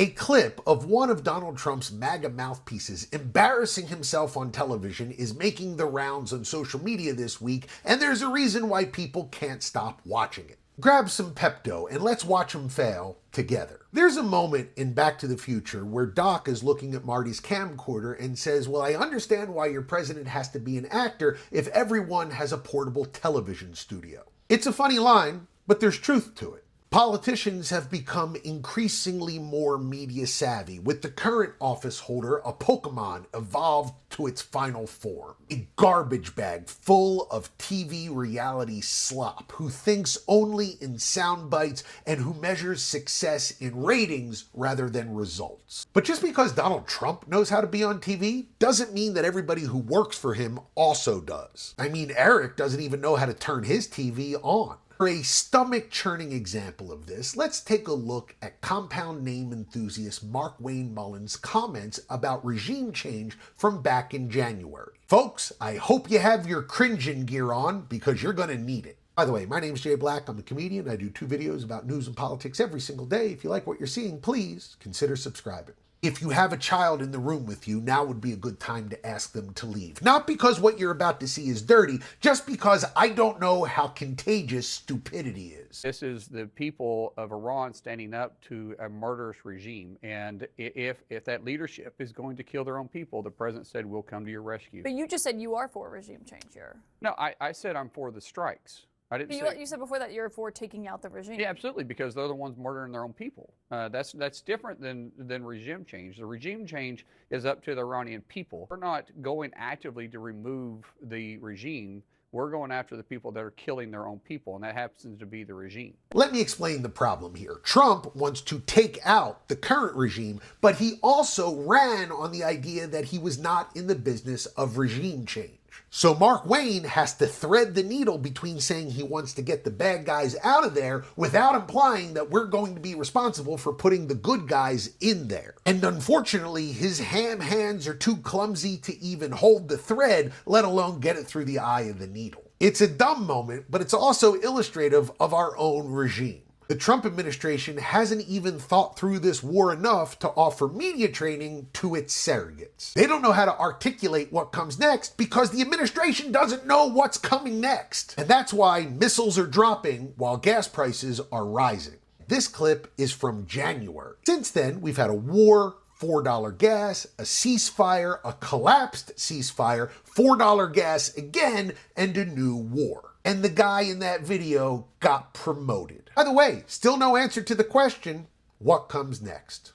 A clip of one of Donald Trump's MAGA mouthpieces embarrassing himself on television is making the rounds on social media this week, and there's a reason why people can't stop watching it. Grab some Pepto and let's watch him fail together. There's a moment in Back to the Future where Doc is looking at Marty's camcorder and says, well, I understand why your president has to be an actor if everyone has a portable television studio. It's a funny line, but there's truth to it. Politicians have become increasingly more media savvy, with the current office holder a Pokemon evolved to its final form. A garbage bag full of TV reality slop who thinks only in sound bites and who measures success in ratings rather than results. But just because Donald Trump knows how to be on TV doesn't mean that everybody who works for him also does. I mean, Eric doesn't even know how to turn his TV on. For a stomach-churning example of this, let's take a look at compound name enthusiast Markwayne Mullin's comments about regime change from back in January. Folks, I hope you have your cringing gear on because you're gonna need it. By the way, my name's Jay Black. I'm a comedian. I do 2 videos about news and politics every single day. If you like what you're seeing, please consider subscribing. If you have a child in the room with you, now would be a good time to ask them to leave. Not because what you're about to see is dirty, just because I don't know how contagious stupidity is. This is the people of Iran standing up to a murderous regime. And if that leadership is going to kill their own people, the president said, we'll come to your rescue. But you just said you are for regime change here. No, I said I'm for the strikes. I didn't say... You said before that you're for taking out the regime. Yeah, absolutely, because they're the ones murdering their own people. That's different than regime change. The regime change is up to the Iranian people. We're not going actively to remove the regime. We're going after the people that are killing their own people, and that happens to be the regime. Let me explain the problem here. Trump wants to take out the current regime, but he also ran on the idea that he was not in the business of regime change. So Markwayne has to thread the needle between saying he wants to get the bad guys out of there without implying that we're going to be responsible for putting the good guys in there. And unfortunately, his ham hands are too clumsy to even hold the thread, let alone get it through the eye of the needle. It's a dumb moment, but it's also illustrative of our own regime. The Trump administration hasn't even thought through this war enough to offer media training to its surrogates. They don't know how to articulate what comes next because the administration doesn't know what's coming next. And that's why missiles are dropping while gas prices are rising. This clip is from January. Since then, we've had a war, $4 gas, a ceasefire, a collapsed ceasefire, $4 gas again, and a new war. And the guy in that video got promoted. By the way, still no answer to the question, what comes next?